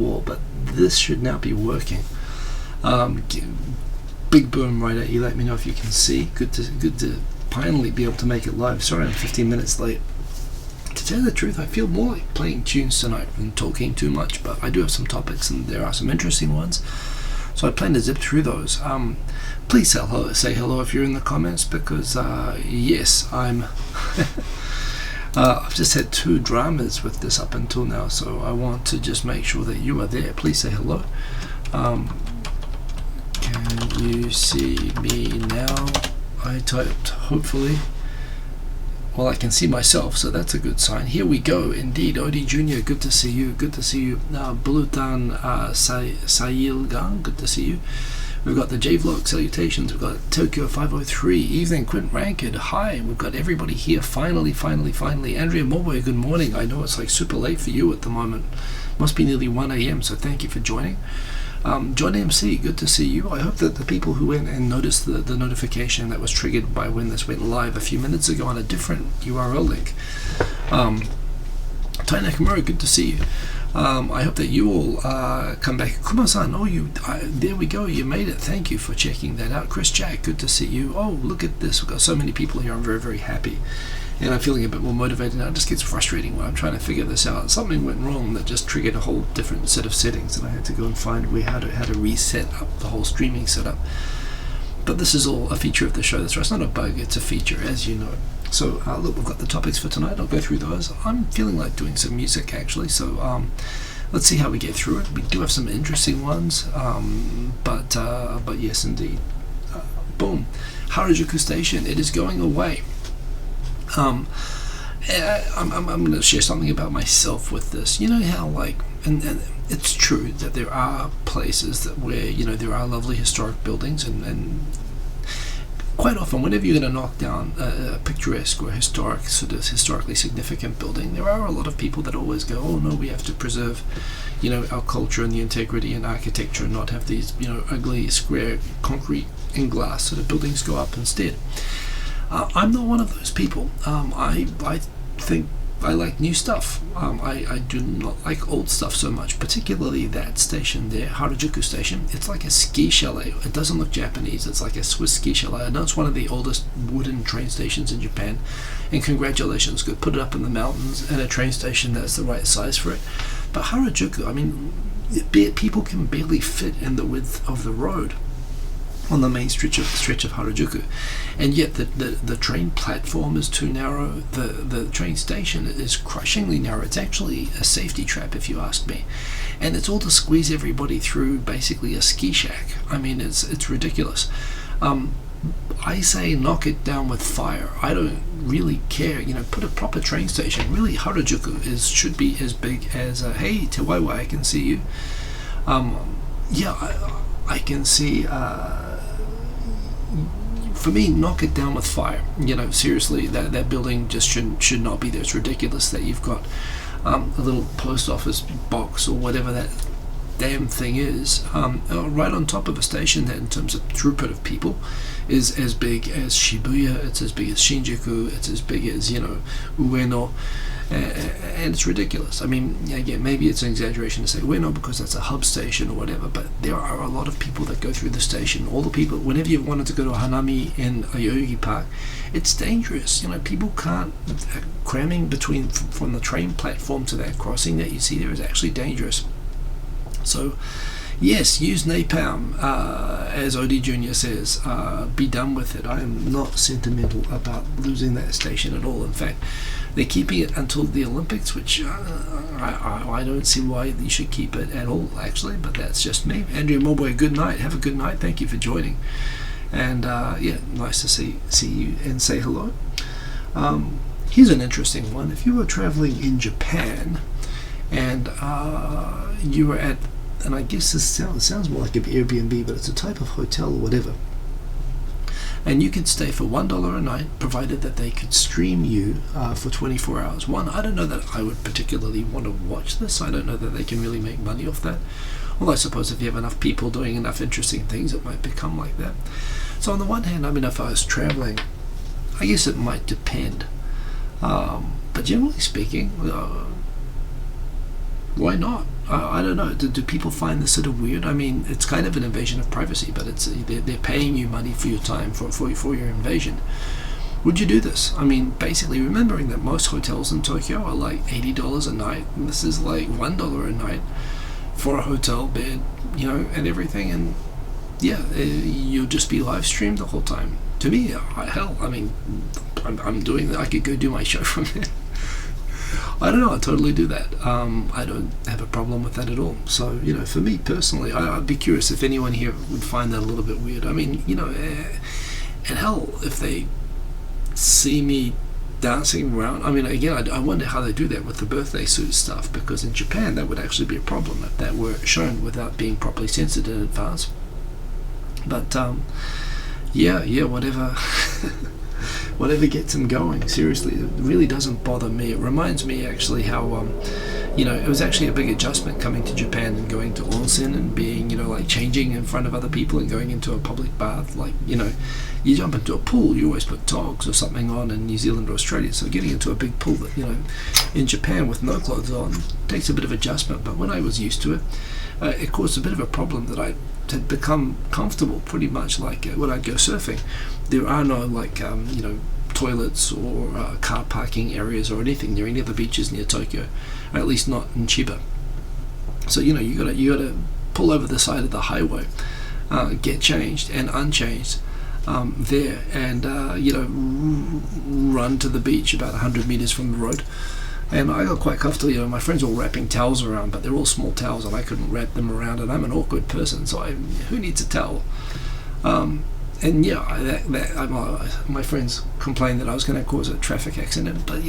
wall, but this should now be working. Big boom right at you. Let me know if you can see. Good to finally be able to make it live. Sorry, I'm 15 minutes late. To tell you the truth, I feel more like playing tunes tonight than talking too much, but I do have some topics and there are some interesting ones, so I plan to zip through those. Please say hello if you're in the comments, because yes, I'm I've just had 2 dramas with this up until now, so I want to just make sure that you are there. Please say hello. Can you see me now? I typed hopefully. Well, I can see myself, so that's a good sign. Here we go, indeed. Odie Jr., good to see you. Good to see you. Bulutan Sayilgang, good to see you. We've got the J-Vlog, salutations. We've got Tokyo 503, evening. Quint Rankid, hi. We've got everybody here, finally. Andrea Morboy, good morning. I know it's like super late for you at the moment. Must be nearly 1 a.m., so thank you for joining. John MC, good to see you. I hope that the people who went and noticed the notification that was triggered by when this went live a few minutes ago on a different URL link. Tai Nakamura, good to see you. I hope that you all come back. Kuma-san, there we go, you made it. Thank you for checking that out. Chris Jack, good to see you. Oh, look at this. We've got so many people here. I'm very happy. And I'm feeling a bit more motivated now. It just gets frustrating when I'm trying to figure this out. Something went wrong that just triggered a whole different set of settings, and I had to go and find how to reset up the whole streaming setup. But this is all a feature of the show. That's right. It's not a bug, it's a feature, as you know. So look, we've got the topics for tonight. I'll go through those. I'm feeling like doing some music actually, so let's see how we get through it. We do have some interesting ones, but yes indeed. Boom. Harajuku Station, it is going away. I'm going to share something about myself with this. You know how, like, and it's true that there are places where there are lovely historic buildings, and quite often whenever you're going to knock down a picturesque or historically significant building, there are a lot of people that always go, oh no, we have to preserve our culture and the integrity and architecture, and not have these ugly square concrete and glass sort of buildings go up instead. I'm not one of those people. I think I like new stuff. I do not like old stuff so much, particularly that station there, Harajuku Station. It's like a ski chalet. It doesn't look Japanese. It's like a Swiss ski chalet. I know it's one of the oldest wooden train stations in Japan, and congratulations, good. Put it up in the mountains, and a train station that's the right size for it. But Harajuku, I mean, people can barely fit in the width of the road on the main stretch of Harajuku, and yet the train platform is too narrow. The train station is crushingly narrow. It's actually a safety trap, if you ask me, and it's all to squeeze everybody through basically a ski shack. I mean, it's ridiculous. I say knock it down with fire. I don't really care. Put a proper train station. Really, Harajuku should be as big as hey Tewaiwa, I can see you. I can see. For me, knock it down with fire. Seriously, that building just should not be there. It's ridiculous that you've got a little post office box or whatever that damn thing is right on top of a station that, in terms of throughput of people, is as big as Shibuya. It's as big as Shinjuku. It's as big as Ueno. And it's ridiculous. I mean, again, maybe it's an exaggeration to say Ueno because that's a hub station or whatever, but there are a lot of people that go through the station. All the people, whenever you wanted to go to Hanami in Yoyogi Park, it's dangerous. People can't, cramming from the train platform to that crossing that you see there is actually dangerous. So, yes, use napalm, as Odie Jr. says. Be done with it. I am not sentimental about losing that station at all. In fact, they're keeping it until the Olympics, which I don't see why you should keep it at all, actually, but that's just me. Andrea Morboy, good night. Have a good night. Thank you for joining. And, nice to see you and say hello. Here's an interesting one. If you were traveling in Japan and you were at, and I guess this sounds more like an Airbnb, but it's a type of hotel or whatever, and you could stay for $1 a night, provided that they could stream you for 24 hours. I don't know that I would particularly want to watch this. I don't know that they can really make money off that. Well, I suppose if you have enough people doing enough interesting things, it might become like that. So on the one hand, I mean, if I was traveling, I guess it might depend. But generally speaking, why not? I don't know. Do people find this sort of weird? I mean, it's kind of an invasion of privacy, but they're paying you money for your time for your invasion. Would you do this? I mean, basically remembering that most hotels in Tokyo are like $80 a night, and this is like $1 a night for a hotel bed, and everything, and yeah, you'll just be live streamed the whole time. To me, hell, I mean, I'm doing that. I could go do my show from there. I don't know, I'd totally do that. I don't have a problem with that at all. So, for me personally, I'd be curious if anyone here would find that a little bit weird. I mean, and hell, if they see me dancing around, I mean, again, I wonder how they do that with the birthday suit stuff, because in Japan that would actually be a problem if that were shown without being properly censored in advance. But yeah, whatever whatever gets them going, seriously, it really doesn't bother me. It reminds me actually how it was actually a big adjustment coming to Japan and going to onsen and being, like changing in front of other people and going into a public bath. Like, you jump into a pool, you always put togs or something on in New Zealand or Australia. So getting into a big pool that, in Japan with no clothes on takes a bit of adjustment. But when I was used to it, it caused a bit of a problem that I had become comfortable pretty much like when I'd go surfing. There are no toilets or car parking areas or anything near any of the beaches near Tokyo, or at least not in Chiba. So you gotta pull over the side of the highway, get changed and unchanged there, and run to the beach about 100 meters from the road. And I got quite comfortable. My friends were wrapping towels around, but they're all small towels, and I couldn't wrap them around. And I'm an awkward person, so who needs a towel? And yeah, my friends complained that I was going to cause a traffic accident, but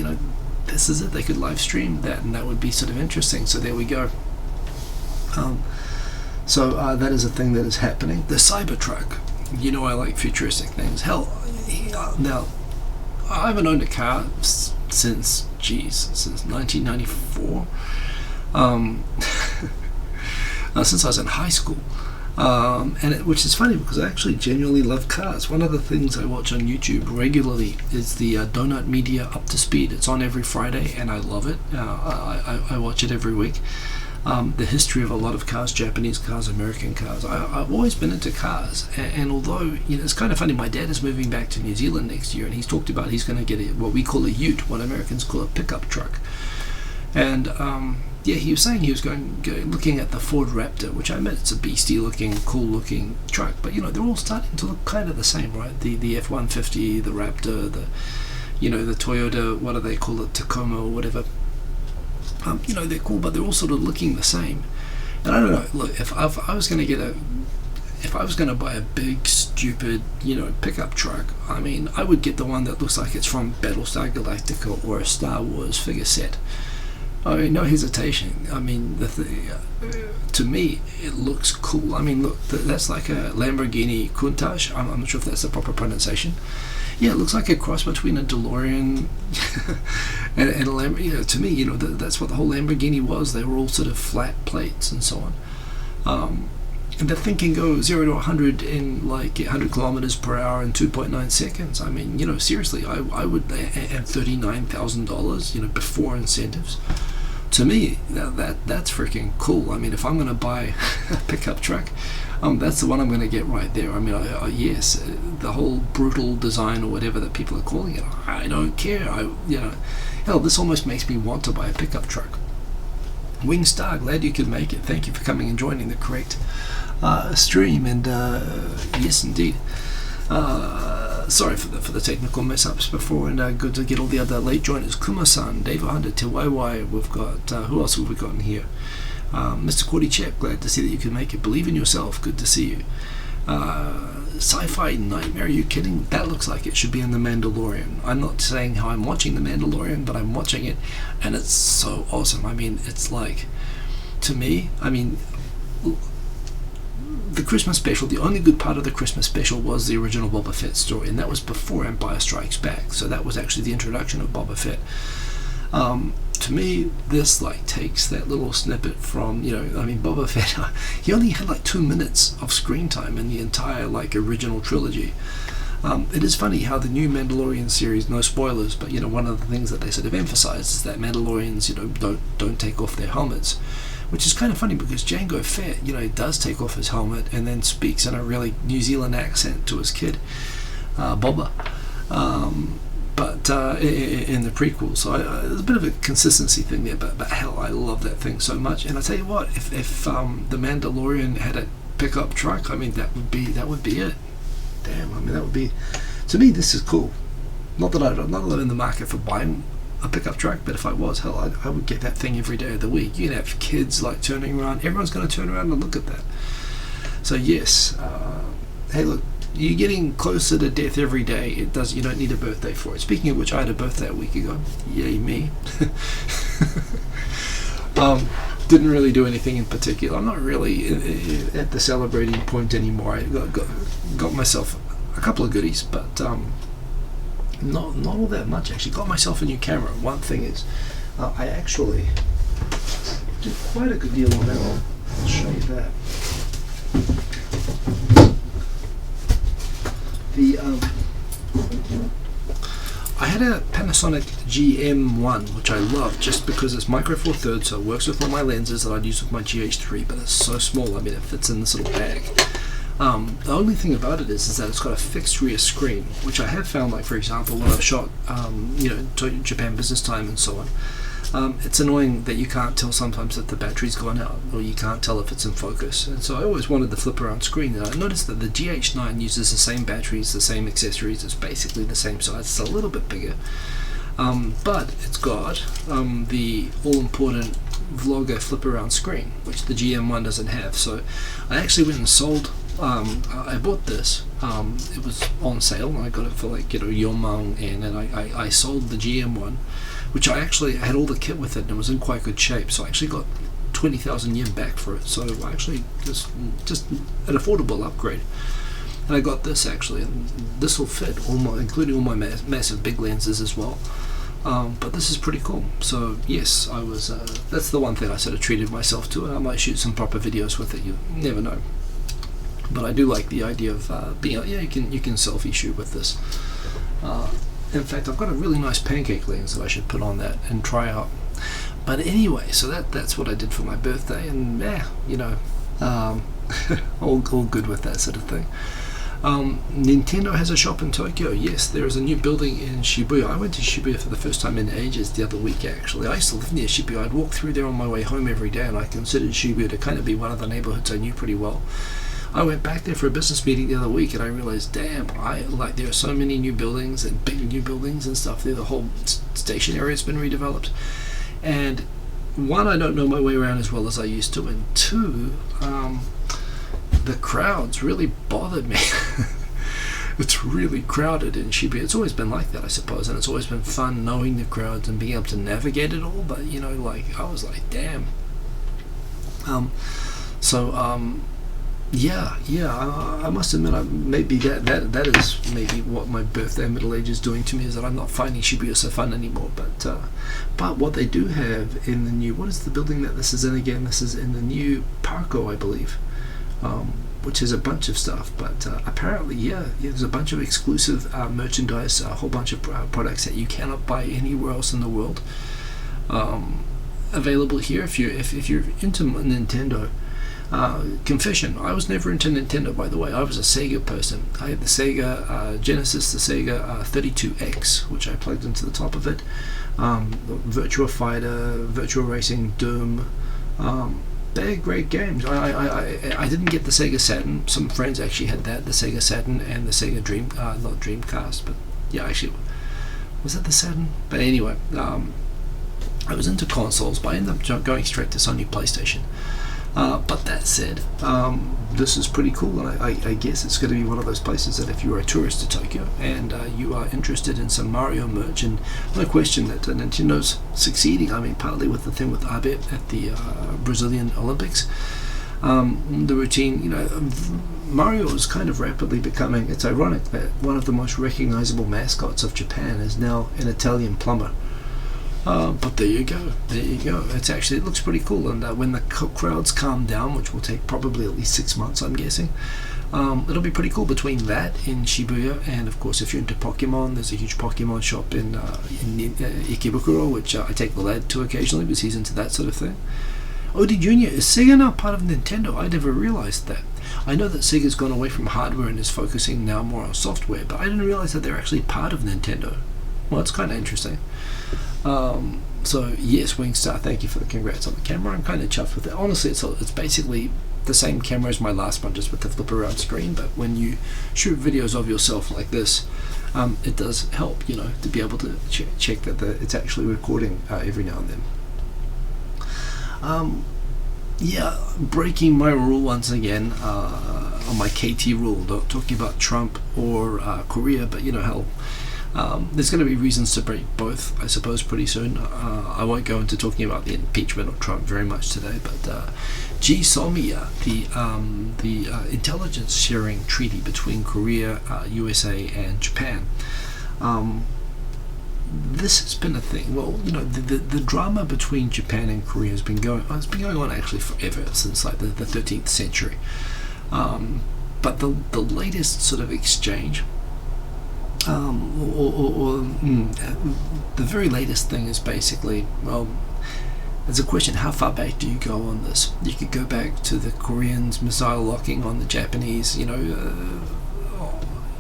this is it. They could live stream that, and that would be sort of interesting. So there we go. So that is a thing that is happening. The Cybertruck. I like futuristic things. Hell, now I haven't owned a car since 1994. Since I was in high school. Which is funny because I actually genuinely love cars. One of the things I watch on YouTube regularly is the Donut Media Up to Speed. It's on every Friday, and I love it. I watch it every week. The history of a lot of cars, Japanese cars, American cars. I've always been into cars, and although it's kind of funny, my dad is moving back to New Zealand next year, and he's talked about he's going to get what we call a ute, what Americans call a pickup truck. And he was saying he was going looking at the Ford Raptor, which I admit it's a beastie looking, cool looking truck, but they're all starting to look kind of the same, right? The F-150, the Raptor, the Toyota, what do they call it, Tacoma or whatever. They're cool, but they're all sort of looking the same. And I don't know. Look, if I was going to buy a big, stupid, pickup truck, I mean, I would get the one that looks like it's from Battlestar Galactica or a Star Wars figure set. I mean, no hesitation. I mean, to me, it looks cool. I mean, look, that's like a Lamborghini Countach. I'm not sure if that's the proper pronunciation. Yeah, it looks like a cross between a DeLorean and a Lamborghini. To me, that's what the whole Lamborghini was. They were all sort of flat plates and so on. And the thing can go 0 to 100 in like 100 kilometers per hour in 2.9 seconds. I mean, seriously, I would, and $39,000, before incentives. To me, that's freaking cool. I mean, if I'm going to buy a pickup truck, that's the one I'm going to get right there. I mean, yes, the whole brutal design or whatever that people are calling it, I don't care. Hell, this almost makes me want to buy a pickup truck. Wingstar, glad you could make it. Thank you for coming and joining the correct stream. And yes, indeed. Sorry for the technical mess ups before, and good to get all the other late joiners. Kuma-san, Dave 100, Tiwaiwai. We've got who else have we got in here? Mr. Cordy Chep, glad to see that you can make it. Believe in yourself, good to see you. Sci-fi Nightmare, are you kidding? That looks like it should be in The Mandalorian. I'm not saying how I'm watching The Mandalorian, but I'm watching it, and it's so awesome. I mean, it's like, to me, I mean, the Christmas special, the only good part of the Christmas special was the original Boba Fett story, and that was before Empire Strikes Back, so that was actually the introduction of Boba Fett. To me, this like takes that little snippet from, Boba Fett, he only had like 2 minutes of screen time in the entire like original trilogy. It is funny how the new Mandalorian series, no spoilers, but one of the things that they sort of emphasize is that Mandalorians, don't take off their helmets, which is kind of funny because Jango Fett, does take off his helmet and then speaks in a really New Zealand accent to his kid, Boba. But in the prequel, so there's a bit of a consistency thing there. But hell, I love that thing so much. And I tell you what, if the Mandalorian had a pickup truck, I mean that would be it. Damn, I mean that would be. To me, this is cool. Not that I'm in the market for buying a pickup truck, but if I was, hell, I would get that thing every day of the week. You can have kids like turning around. Everyone's going to turn around and look at that. So yes, hey, look. You're getting closer to death every day. You don't need a birthday for it. Speaking of which, I had a birthday a week ago. Yay me. Didn't really do anything in particular. I'm not really at the celebrating point anymore. I got myself a couple of goodies, but not all that much actually. Got myself a new camera. One thing is, I actually did quite a good deal on that. I'll show you that. I had a Panasonic GM1, which I love just because it's micro four thirds, so it works with all my lenses that I'd use with my GH3, but it's so small. I mean, it fits in this little bag. The only thing about it is that it's got a fixed rear screen, which I have found, like for example, when I've shot, to Japan business time and so on. It's annoying that you can't tell sometimes that the battery's gone out, or you can't tell if it's in focus. And so I always wanted the flip around screen, and I noticed that the GH9 uses the same batteries, the same accessories. It's basically the same size. It's a little bit bigger, but it's got the all-important vlogger flip around screen, which the GM1 doesn't have. So I actually went and sold. I bought this. It was on sale, and I got it for like Yomang, and I sold the GM1. Which I actually had all the kit with it and it was in quite good shape, so I actually got 20,000 yen back for it. So I actually just an affordable upgrade. And I got this actually, and this will fit including all my massive big lenses as well. But this is pretty cool. So yes, I was. That's the one thing I sort of treated myself to, and I might shoot some proper videos with it. You never know. But I do like the idea of being. Yeah, you can selfie shoot with this. In fact, I've got a really nice pancake lens that I should put on that and try out. But anyway, so that's what I did for my birthday, and all good with that sort of thing. Nintendo has a shop in Tokyo. Yes, there is a new building in Shibuya. I went to Shibuya for the first time in ages the other week, actually. I used to live near Shibuya. I'd walk through there on my way home every day, and I considered Shibuya to kind of be one of the neighborhoods I knew pretty well. I went back there for a business meeting the other week, and I realized, damn, there are so many new buildings and big new buildings and stuff there. The whole station area has been redeveloped, and one, I don't know my way around as well as I used to, and two, the crowds really bothered me. It's really crowded in Shibuya. It's always been like that, I suppose, and it's always been fun knowing the crowds and being able to navigate it all. But I was like, damn. I must admit, maybe that is maybe what my birthday middle age is doing to me, is that I'm not finding Shibuya so fun anymore. But what they do have in the new, what is the building that this is in again? This is in the new Parco, I believe, which is a bunch of stuff. But apparently, there's a bunch of exclusive merchandise, a whole bunch of products that you cannot buy anywhere else in the world, available here. If you're into Nintendo. Confession, I was never into Nintendo, by the way. I was a Sega person. I had the Sega Genesis, the Sega 32X, which I plugged into the top of it. Virtua Fighter, Virtua Racing, Doom. They're great games. I didn't get the Sega Saturn. Some friends actually had that, the Sega Saturn and the Sega not Dreamcast, but yeah, actually, was that the Saturn? But anyway, I was into consoles, but I ended up going straight to Sony PlayStation. But that said, this is pretty cool, and I guess it's going to be one of those places that if you're a tourist to Tokyo and you are interested in some Mario merch, and no question that Nintendo's succeeding. I mean, partly with the thing with Abe at the Brazilian Olympics, the routine, Mario is kind of rapidly becoming, it's ironic that one of the most recognizable mascots of Japan is now an Italian plumber. But there you go. It looks pretty cool, and when the crowds calm down, which will take probably at least 6 months, I'm guessing, it'll be pretty cool. Between that in Shibuya, and of course if you're into Pokemon, there's a huge Pokemon shop in Ikebukuro, which I take the lad to occasionally because he's into that sort of thing. Odie Jr., is Sega now part of Nintendo? I never realized that. I know that Sega's gone away from hardware and is focusing now more on software, but I didn't realize that they're actually part of Nintendo. Well, it's kind of interesting. So yes, Wingstar, thank you for the congrats on the camera. I'm kind of chuffed with it. Honestly, it's basically the same camera as my last one, just with the flip around screen. But when you shoot videos of yourself like this, it does help, to be able to check that it's actually recording every now and then. Yeah, breaking my rule once again on my KT rule, not talking about Trump or Korea, but hell. There's going to be reasons to break both, I suppose, pretty soon. I won't go into talking about the impeachment of Trump very much today, but GSOMIA, the intelligence sharing treaty between Korea, USA, and Japan. This has been a thing. Well, the drama between Japan and Korea has been going on actually forever, since like the 13th century. But the latest sort of exchange, the very latest thing is basically, well, there's a question: how far back do you go on this? You could go back to the Koreans missile locking on the Japanese,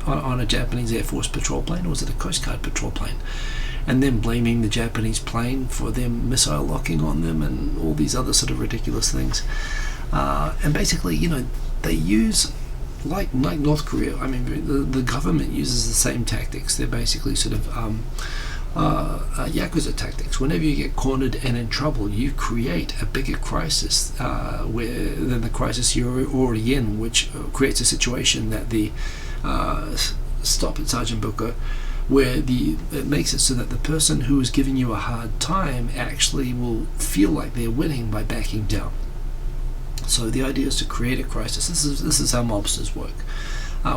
on a Japanese Air Force patrol plane, or was it a Coast Guard patrol plane? And then blaming the Japanese plane for them missile locking on them and all these other sort of ridiculous things. And basically, they use, like North Korea, I mean, the government uses the same tactics. They're basically sort of Yakuza tactics. Whenever you get cornered and in trouble, you create a bigger crisis than the crisis you're already in, which creates a situation that the stop at Sergeant Booker, where it makes it so that the person who is giving you a hard time actually will feel like they're winning by backing down. So the idea is to create a crisis. This is how mobsters work.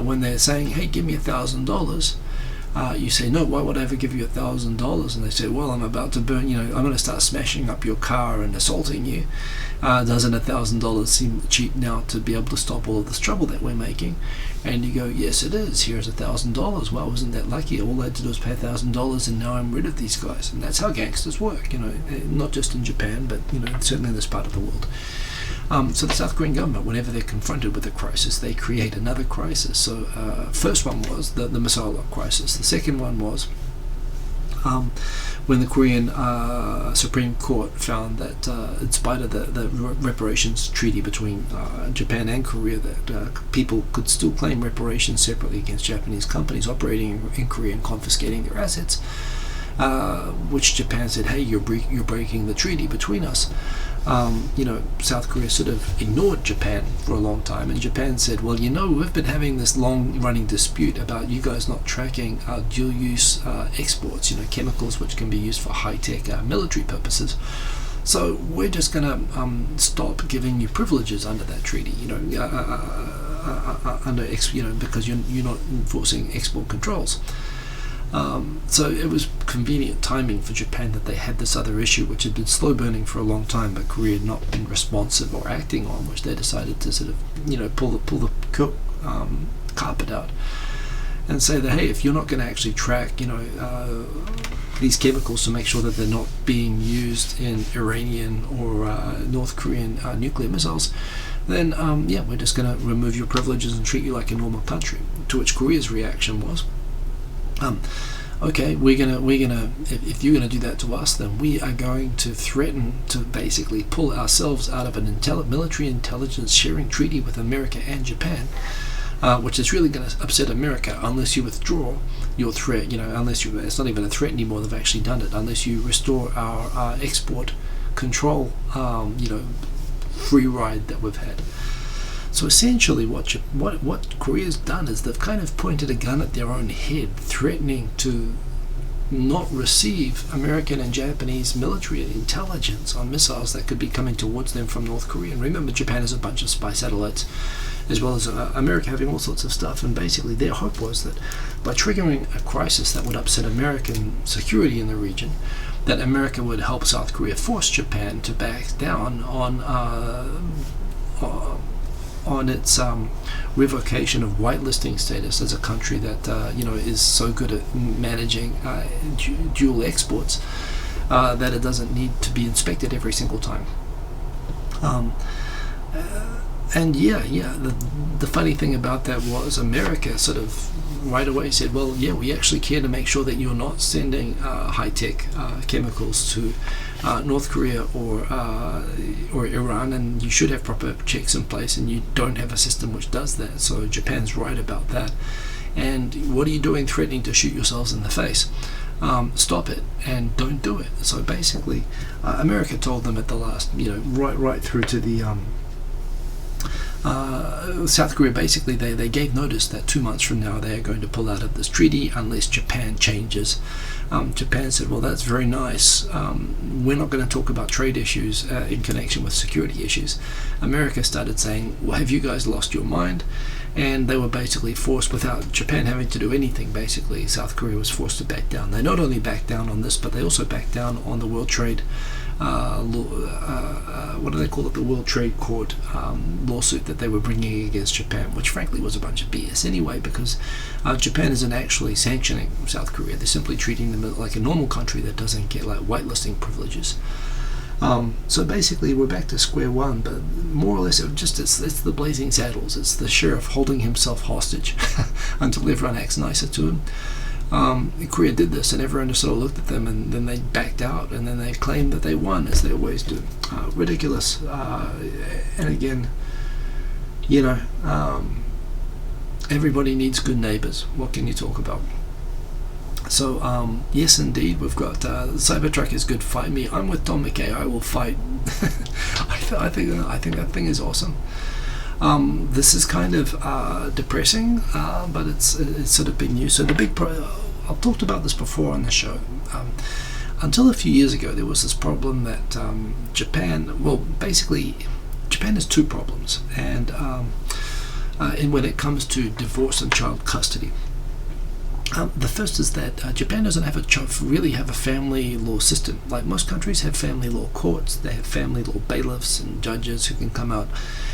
When they're saying, "Hey, give me $1,000," you say, "No, why would I ever give you $1,000?" And they say, "Well, I'm about to burn. I'm going to start smashing up your car and assaulting you. Doesn't $1,000 seem cheap now to be able to stop all of this trouble that we're making?" And you go, "Yes, it is. Here's $1,000. Well, wasn't that lucky? All I had to do was pay $1,000, and now I'm rid of these guys." And that's how gangsters work. Not just in Japan, but certainly in this part of the world. So the South Korean government, whenever they're confronted with a crisis, they create another crisis. So first one was the missile lock crisis. The second one was when the Korean Supreme Court found that in spite of the reparations treaty between Japan and Korea, that people could still claim reparations separately against Japanese companies operating in Korea and confiscating their assets, which Japan said, "Hey, you're breaking the treaty between us." South Korea sort of ignored Japan for a long time, and Japan said, "Well, we've been having this long-running dispute about you guys not tracking our dual-use exports, chemicals which can be used for high-tech military purposes. So we're just going to stop giving you privileges under that treaty, because you're not enforcing export controls." So it was convenient timing for Japan that they had this other issue, which had been slow burning for a long time, but Korea had not been responsive or acting on, which they decided to sort of, pull the carpet out and say that, hey, if you're not going to actually track, these chemicals to make sure that they're not being used in Iranian or North Korean nuclear missiles, then we're just going to remove your privileges and treat you like a normal country. To which Korea's reaction was, okay, we're gonna if you're gonna do that to us, then we are going to threaten to basically pull ourselves out of an military intelligence sharing treaty with America and Japan, which is really going to upset America unless you withdraw your threat. It's not even a threat anymore. They've actually done it. Unless you restore our export control, free ride that we've had. So essentially what Korea's done is they've kind of pointed a gun at their own head, threatening to not receive American and Japanese military intelligence on missiles that could be coming towards them from North Korea. And remember, Japan has a bunch of spy satellites, as well as America having all sorts of stuff. And basically their hope was that by triggering a crisis that would upset American security in the region, that America would help South Korea force Japan to back down on its revocation of whitelisting status as a country that is so good at managing dual exports that it doesn't need to be inspected every single time. Um, and the funny thing about that was America sort of right away said, well, yeah, we actually care to make sure that you're not sending high-tech chemicals to North Korea or Iran, and you should have proper checks in place, and you don't have a system which does that. So Japan's right about that. And what are you doing threatening to shoot yourselves in the face? Stop it and don't do it. So basically, America told them at the last, right through to the South Korea, basically they gave notice that 2 months from now they are going to pull out of this treaty unless Japan changes. Japan said, well, that's very nice. We're not going to talk about trade issues in connection with security issues. America started saying, well, have you guys lost your mind? And they were basically forced, without Japan having to do anything, basically, South Korea was forced to back down. They not only backed down on this, but they also backed down on the World Trade what do they call it? The World Trade Court lawsuit that they were bringing against Japan, which frankly was a bunch of BS anyway, because Japan isn't actually sanctioning South Korea. They're simply treating them like a normal country that doesn't get like whitelisting privileges. So basically we're back to square one, but more or less it's the blazing saddles. It's the sheriff holding himself hostage until everyone acts nicer to him. Korea did this, and everyone just sort of looked at them, and then they backed out, and then they claimed that they won, as they always do. Ridiculous. And again, everybody needs good neighbors. What can you talk about? So yes, indeed, we've got Cybertruck is good. Fight me. I'm with Tom McKay. I will fight. I think that thing is awesome. This is kind of depressing, but it's sort of big news. So I've talked about this before on the show. Until a few years ago, there was this problem that Japan has two problems, and when it comes to divorce and child custody. The first is that Japan doesn't really have a family law system. Like most countries have family law courts, they have family law bailiffs and judges who can come out.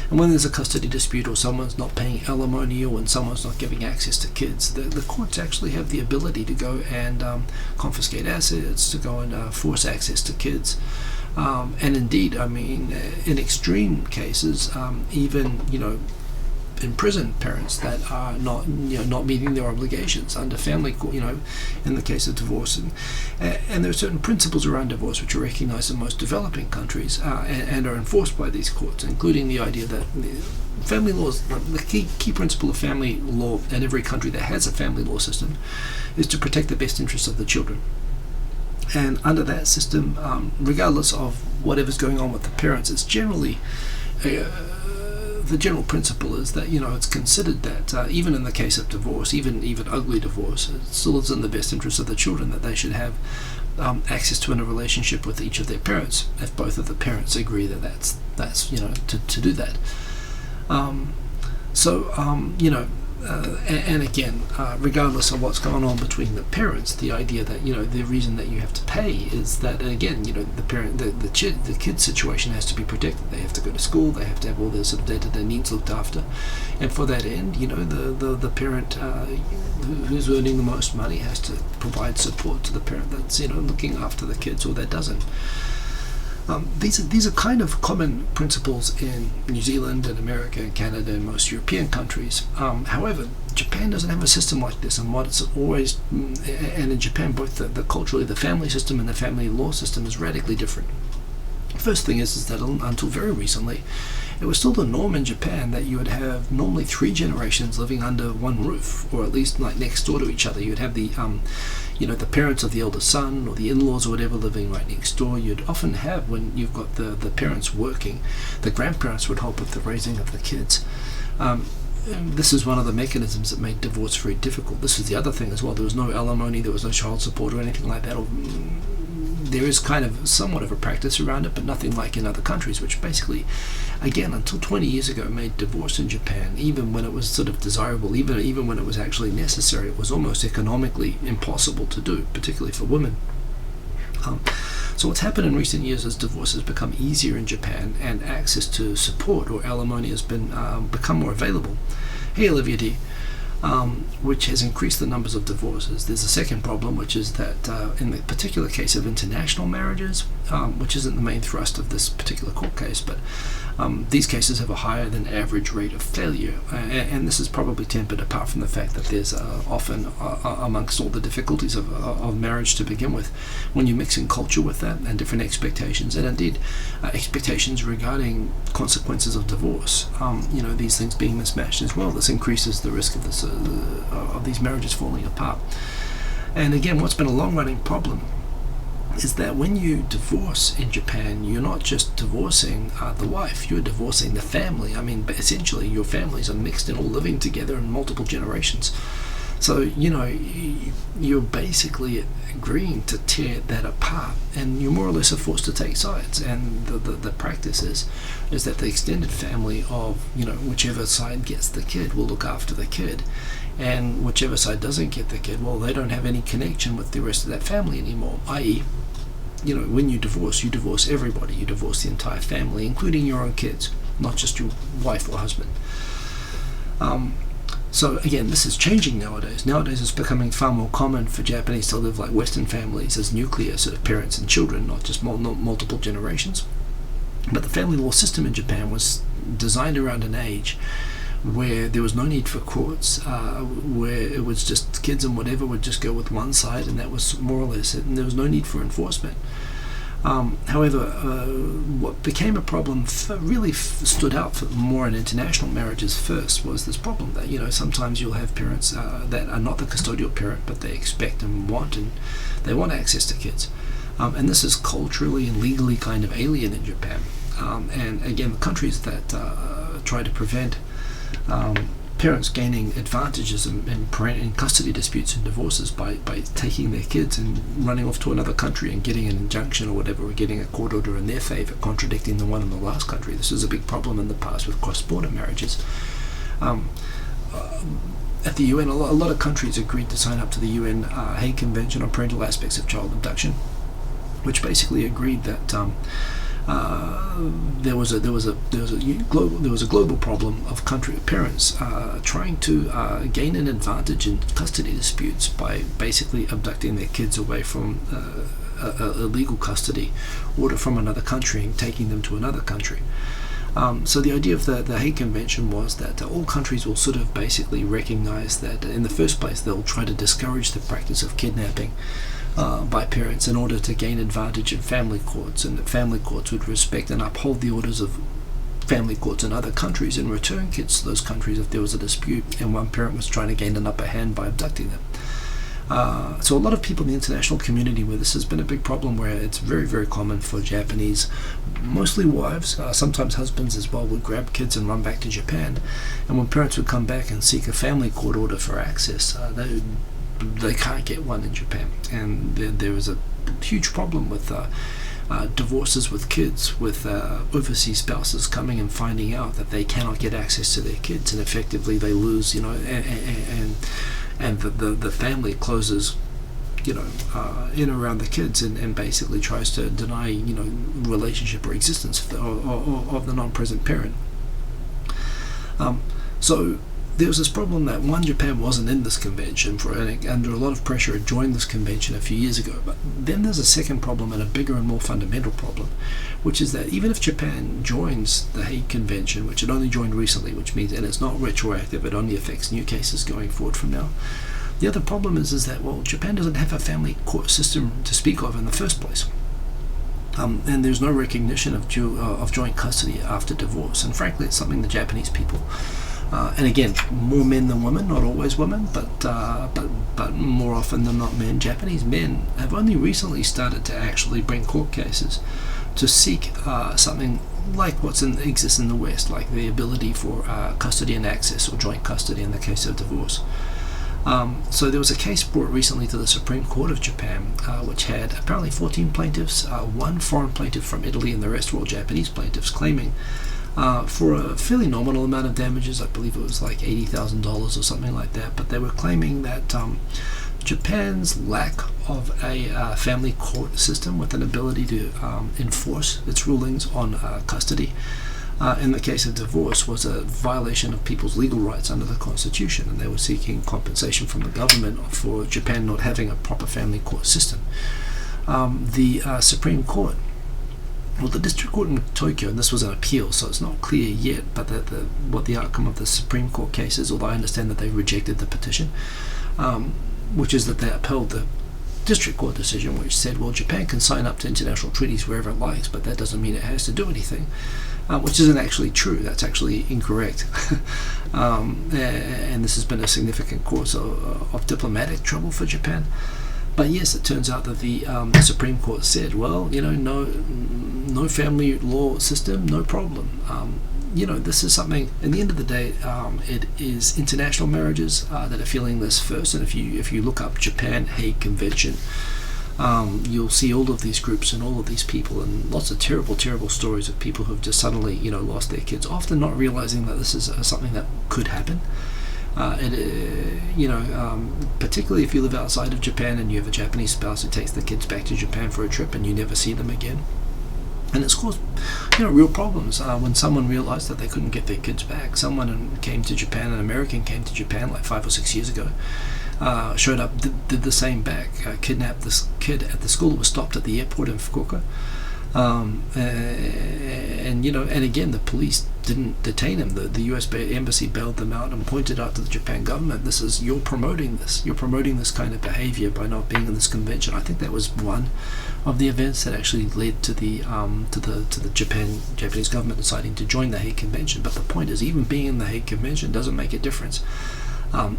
And when there's a custody dispute, or someone's not paying alimony, or when someone's not giving access to kids, the courts actually have the ability to go and confiscate assets, to go and force access to kids. And indeed, I mean, in extreme cases, even, imprison parents that are not meeting their obligations under family court, in the case of divorce, and there are certain principles around divorce which are recognized in most developing countries and are enforced by these courts, including the idea that family laws, the key principle of family law in every country that has a family law system, is to protect the best interests of the children. And under that system, regardless of whatever's going on with the parents, it's generally the general principle is that it's considered that even in the case of divorce, even ugly divorce, it still is in the best interest of the children that they should have access to in a relationship with each of their parents, if both of the parents agree that that's to do that. And again, regardless of what's going on between the parents, the idea that the reason that you have to pay is that, again, the kid's situation has to be protected. They have to go to school. They have to have all their sort of day-to-day needs looked after, and for that end, the parent who's earning the most money has to provide support to the parent that's looking after the kids, or that doesn't. These are kind of common principles in New Zealand and America and Canada and most European countries. However, Japan doesn't have a system like this, and what it's always, and in Japan, both the culturally, the family system and the family law system is radically different. First thing is that until very recently, it was still the norm in Japan that you would have normally 3 generations living under one roof, or at least like next door to each other. You'd have the the parents of the eldest son, or the in-laws or whatever, living right next door. You'd often have, when you've got the parents working, the grandparents would help with the raising of the kids. This is one of the mechanisms that made divorce very difficult. This is the other thing as well. There was no alimony, there was no child support or anything like that. There is kind of somewhat of a practice around it, but nothing like in other countries, which basically, again, until 20 years ago, made divorce in Japan, even when it was sort of desirable, even when it was actually necessary, it was almost economically impossible to do, particularly for women. So what's happened in recent years is divorce has become easier in Japan, and access to support or alimony has become more available. Hey, Olivia D. which has increased the numbers of divorces. There's a second problem, which is that in the particular case of international marriages, which isn't the main thrust of this particular court case, but these cases have a higher than average rate of failure, and this is probably tempered apart from the fact that there's often, amongst all the difficulties of marriage to begin with, when you mix in culture with that and different expectations, and indeed expectations regarding consequences of divorce, these things being mismatched as well, this increases the risk of this of these marriages falling apart. And again, what's been a long-running problem is that when you divorce in Japan, you're not just divorcing the wife, you're divorcing the family. I mean, essentially your families are mixed and all living together in multiple generations. So, you're basically agreeing to tear that apart, and you more or less are forced to take sides. And the practice is that the extended family of, whichever side gets the kid will look after the kid. And whichever side doesn't get the kid, well, they don't have any connection with the rest of that family anymore, i.e., when you divorce everybody. You divorce the entire family, including your own kids, not just your wife or husband. So again, this is changing nowadays. Nowadays it's becoming far more common for Japanese to live like Western families as nuclear sort of parents and children, not just multiple generations. But the family law system in Japan was designed around an age where there was no need for courts, where it was just kids and whatever would just go with one side, and that was more or less it, and there was no need for enforcement. However, what became a problem really stood out for more in international marriages first was this problem that sometimes you'll have parents that are not the custodial parent, but they expect and they want access to kids, and this is culturally and legally kind of alien in Japan. And again, the countries that try to prevent parents gaining advantages in custody disputes and divorces by taking their kids and running off to another country and getting an injunction or whatever, or getting a court order in their favor contradicting the one in the last country. This was a big problem in the past with cross-border marriages. At the UN, a lot of countries agreed to sign up to the UN Hague Convention on Parental Aspects of Child Abduction, which basically agreed that there was a global problem of parents trying to gain an advantage in custody disputes by basically abducting their kids away from a legal custody order from another country and taking them to another country. So the idea of the Hague Convention was that all countries will sort of basically recognize that in the first place they'll try to discourage the practice of kidnapping by parents in order to gain advantage in family courts, and that family courts would respect and uphold the orders of family courts in other countries and return kids to those countries if there was a dispute and one parent was trying to gain an upper hand by abducting them. So a lot of people in the international community where this has been a big problem, where it's very, very common for Japanese, mostly wives, sometimes husbands as well, would grab kids and run back to Japan, and when parents would come back and seek a family court order for access, they can't get one in Japan. And there is a huge problem with divorces with kids, with overseas spouses coming and finding out that they cannot get access to their kids, and effectively they lose, and the family closes, in around the kids and basically tries to deny, relationship or existence of the non-present parent. So there was this problem that Japan wasn't in this convention under a lot of pressure it joined this convention a few years ago. But then there's a second problem, and a bigger and more fundamental problem, which is that even if Japan joins the Hague Convention, which it only joined recently, which means, and it's not retroactive, it only affects new cases going forward from now. The other problem is that, well, Japan doesn't have a family court system to speak of in the first place. And there's no recognition of joint custody after divorce. And frankly, it's something the Japanese people, and again, more men than women, not always women, but more often than not men. Japanese men have only recently started to actually bring court cases to seek something like what exists in the West, like the ability for custody and access, or joint custody in the case of divorce. So there was a case brought recently to the Supreme Court of Japan, which had apparently 14 plaintiffs, one foreign plaintiff from Italy, and the rest were all Japanese plaintiffs, claiming for a fairly nominal amount of damages. I believe it was like $80,000 or something like that, but they were claiming that Japan's lack of a family court system with an ability to enforce its rulings on custody in the case of divorce was a violation of people's legal rights under the Constitution, and they were seeking compensation from the government for Japan not having a proper family court system. The Supreme Court, well, the District Court in Tokyo, and this was an appeal, so it's not clear yet, but what the outcome of the Supreme Court case is, although I understand that they rejected the petition, which is that they upheld the District Court decision, which said, well, Japan can sign up to international treaties wherever it likes, but that doesn't mean it has to do anything, which isn't actually true. That's actually incorrect. And this has been a significant cause of diplomatic trouble for Japan. But yes, it turns out that the Supreme Court said, well, no family law system, no problem. This is something, in the end of the day, it is international marriages that are feeling this first. And if you look up Japan Hague Convention, you'll see all of these groups and all of these people, and lots of terrible, terrible stories of people who've just suddenly, lost their kids, often not realizing that this is something that could happen. Particularly if you live outside of Japan and you have a Japanese spouse who takes the kids back to Japan for a trip and you never see them again. And it's caused, real problems. When someone realized that they couldn't get their kids back, someone came to Japan, an American came to Japan like 5 or 6 years ago, showed up, did the same back, kidnapped this kid at the school, was stopped at the airport in Fukuoka. And again, the police didn't detain him. The U.S. embassy bailed them out and pointed out to the Japan government, you're promoting this kind of behavior by not being in this convention. I think that was one of the events that actually led to the Japanese government deciding to join the Hague Convention. But the point is, even being in the Hague Convention doesn't make a difference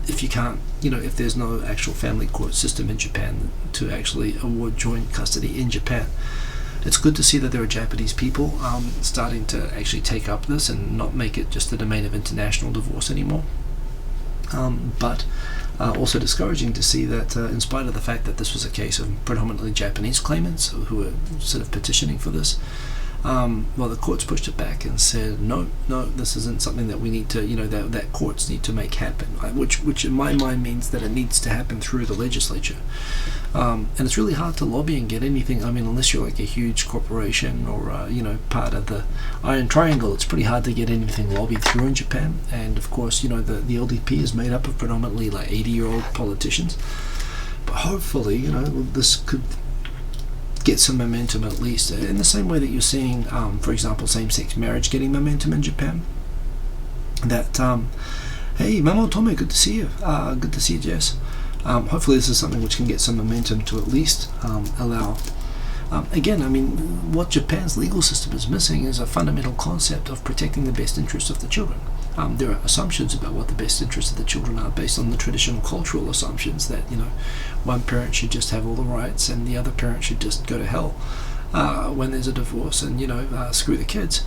if you can't, if there's no actual family court system in Japan to actually award joint custody in Japan. It's good to see that there are Japanese people starting to actually take up this and not make it just the domain of international divorce anymore. But also discouraging to see that in spite of the fact that this was a case of predominantly Japanese claimants who were sort of petitioning for this, the courts pushed it back and said, no, this isn't something that we need to, that courts need to make happen, which in my mind means that it needs to happen through the legislature. And it's really hard to lobby and get anything. Unless you're like a huge corporation or part of the Iron Triangle, it's pretty hard to get anything lobbied through in Japan. And of course, the LDP is made up of predominantly like 80-year-old politicians. But hopefully, this could get some momentum at least, in the same way that you're seeing, for example, same-sex marriage getting momentum in Japan. That, hey, Mamo Tome, good to see you. Good to see you, Jess. Hopefully this is something which can get some momentum to at least allow. What Japan's legal system is missing is a fundamental concept of protecting the best interests of the children. There are assumptions about what the best interests of the children are based on the traditional cultural assumptions that, one parent should just have all the rights and the other parent should just go to hell when there's a divorce and, screw the kids.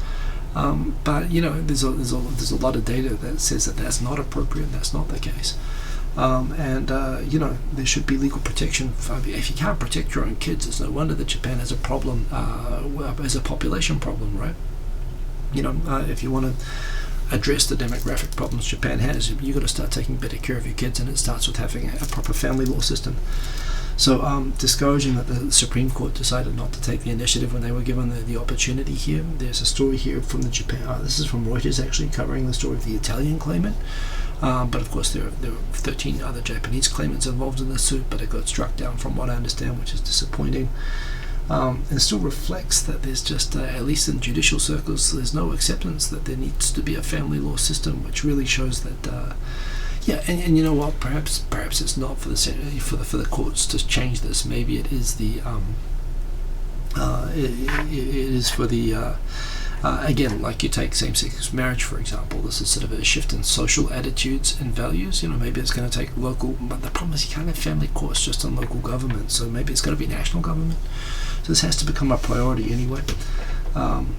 But there's a lot of data that says that that's not appropriate, that's not the case. There should be legal protection. If you can't protect your own kids, it's no wonder that Japan has a problem, as a population problem, right? If you want to address the demographic problems Japan has, you've got to start taking better care of your kids, and it starts with having a proper family law system. So discouraging that the Supreme Court decided not to take the initiative when they were given the opportunity here. There's a story here from the Japan, this is from Reuters actually, covering the story of the Italian claimant. But of course there are 13 other Japanese claimants involved in the suit, but it got struck down from what I understand, which is disappointing. And still reflects that there's just, at least in judicial circles, there's no acceptance that there needs to be a family law system, which really shows that, and you know what, perhaps it's not for the courts to change this. Maybe it is it is for the again, like you take same-sex marriage, for example. This is sort of a shift in social attitudes and values. Maybe it's going to take local, but the problem is you can't have family courts just on local government, so maybe it's going to be national government. So this has to become a priority anyway.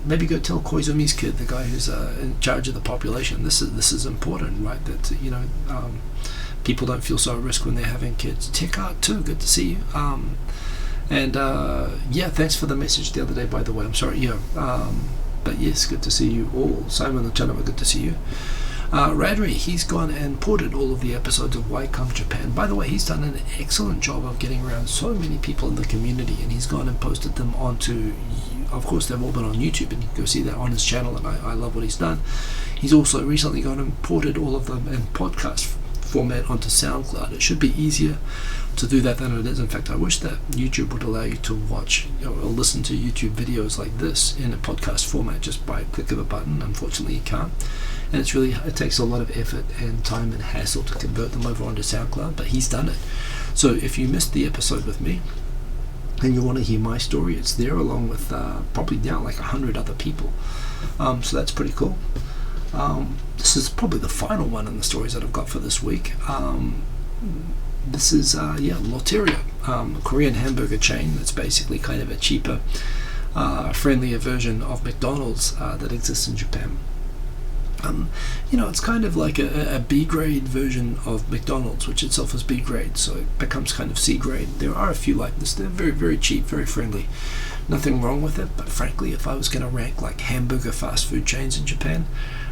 Maybe go tell Koizumi's kid, the guy who's in charge of the population, this is important, right? That people don't feel so at risk when they're having kids. Tech Art too, good to see you. Thanks for the message the other day, by the way. I'm sorry, but yes, good to see you all. Simon the Chanama, good to see you. Radri, he's gone and ported all of the episodes of Why Come Japan. By the way, he's done an excellent job of getting around so many people in the community, and he's gone and posted them onto of course, they've all been on YouTube, and you can go see that on his channel, and I love what he's done. He's also recently gone and ported all of them in podcast format onto SoundCloud. It should be easier to do that than it is. In fact, I wish that YouTube would allow you to watch or listen to YouTube videos like this in a podcast format just by a click of a button. Unfortunately, you can't. And it takes a lot of effort and time and hassle to convert them over onto SoundCloud, but he's done it. So if you missed the episode with me and you want to hear my story, it's there along with probably now like 100 other people. So that's pretty cool. This is probably the final one in the stories that I've got for this week. This is Lotteria, a Korean hamburger chain that's basically kind of a cheaper, friendlier version of McDonald's that exists in Japan. It's kind of like a B-grade version of McDonald's, which itself is B-grade, so it becomes kind of C-grade. There are a few like this. They're very, very cheap, very friendly. Nothing wrong with it, but frankly, if I was going to rank like hamburger fast food chains in Japan,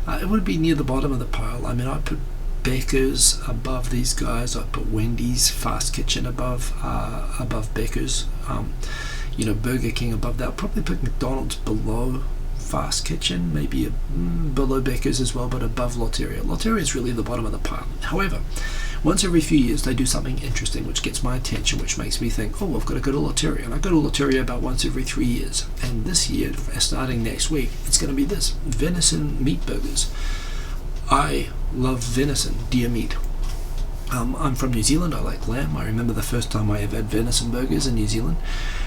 it would be near the bottom of the pile. I mean, I'd put Baker's above these guys. I'd put Wendy's Fast Kitchen above Baker's. Burger King above that. I'd probably put McDonald's below Fast Kitchen, maybe below Baker's as well, but above Lotteria. Lotteria is really the bottom of the pile. However, once every few years they do something interesting which gets my attention, which makes me think, oh, I've got to go to Lotteria. And I go to Lotteria about once every 3 years. And this year, starting next week, it's going to be this venison meat burgers. I love venison, deer meat. I'm from New Zealand. I like lamb. I remember the first time I ever had venison burgers in New Zealand,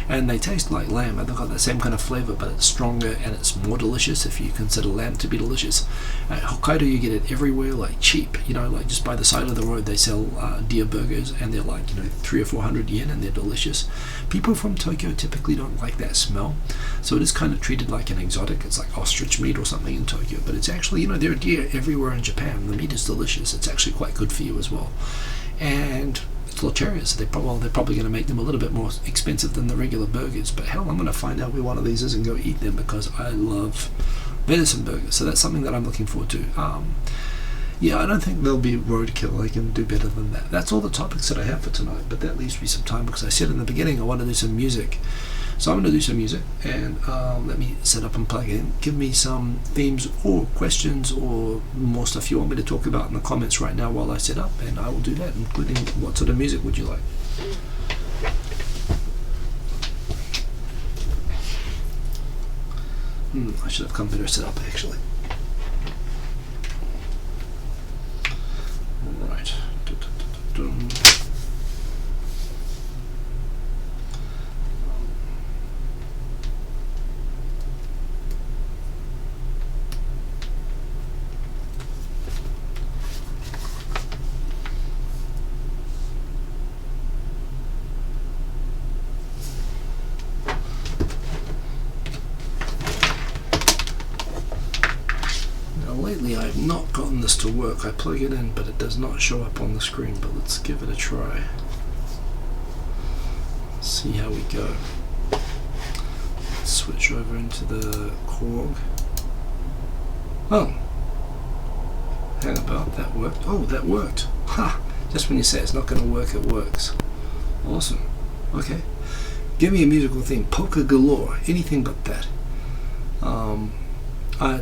and they taste like lamb. They've got the same kind of flavor, but it's stronger and it's more delicious if you consider lamb to be delicious. At Hokkaido, you get it everywhere, like cheap. Like just by the side of the road, they sell deer burgers, and they're like 300 or 400 yen, and they're delicious. People from Tokyo typically don't like that smell, so it is kind of treated like an exotic. It's like ostrich meat or something in Tokyo, but it's actually there are deer everywhere in Japan. The meat is delicious. It's actually quite good for you as well. And it's Lotteria, so they're probably going to make them a little bit more expensive than the regular burgers. But hell, I'm going to find out where one of these is and go eat them, because I love venison burgers. So that's something that I'm looking forward to. I don't think they'll be roadkill. They can do better than that. That's all the topics that I have for tonight, but that leaves me some time, because I said in the beginning I want to do some music. So I'm going to do some music, and let me set up and plug in. Give me some themes or questions or more stuff you want me to talk about in the comments right now while I set up, and I will do that, including what sort of music would you like. I should have come better set up, actually. Alright. Lately I've not gotten this to work. I plug it in, but it does not show up on the screen, but let's give it a try. See how we go. Let's switch over into the Korg. Oh, how about that worked? Oh, that worked. Ha! Just when you say it's not going to work, it works. Awesome. Okay. Give me a musical theme. Polka galore. Anything but that.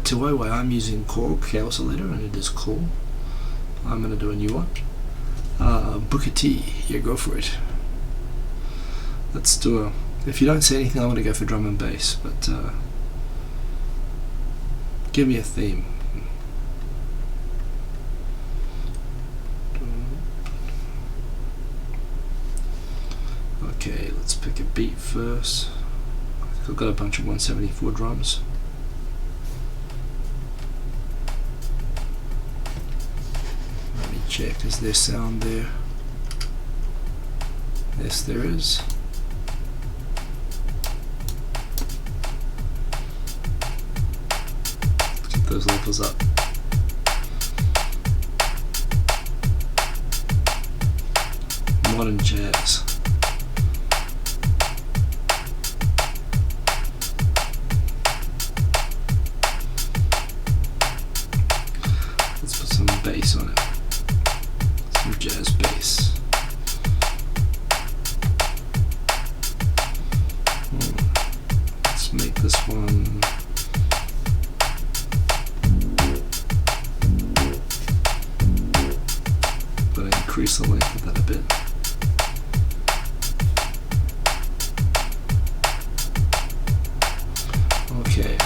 To Huawei, I'm using Korg K-oscillator, and it is cool. I'm going to do a new one. Booker T, yeah, go for it. Let's do if you don't say anything, I'm going to go for drum and bass, but give me a theme. Okay, let's pick a beat first. I've got a bunch of 174 drums. Check, is there sound there? Yes, there is. Keep those levels up. Modern jazz. Let's put some bass on it. Jazz bass. Let's make this one. But I increase the length of that a bit. Okay.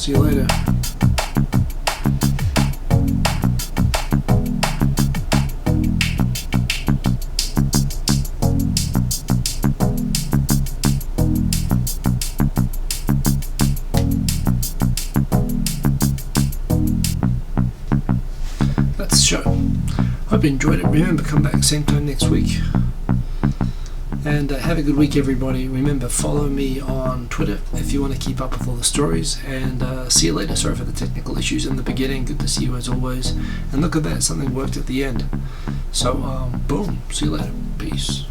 See you later. That's the show. Hope you enjoyed it. Remember, come back same time next week. And have a good week, everybody. Remember, follow me on Twitter if you want to keep up with all the stories. And see you later. Sorry for the technical issues in the beginning. Good to see you as always. And look at that, something worked at the end. So, boom. See you later. Peace.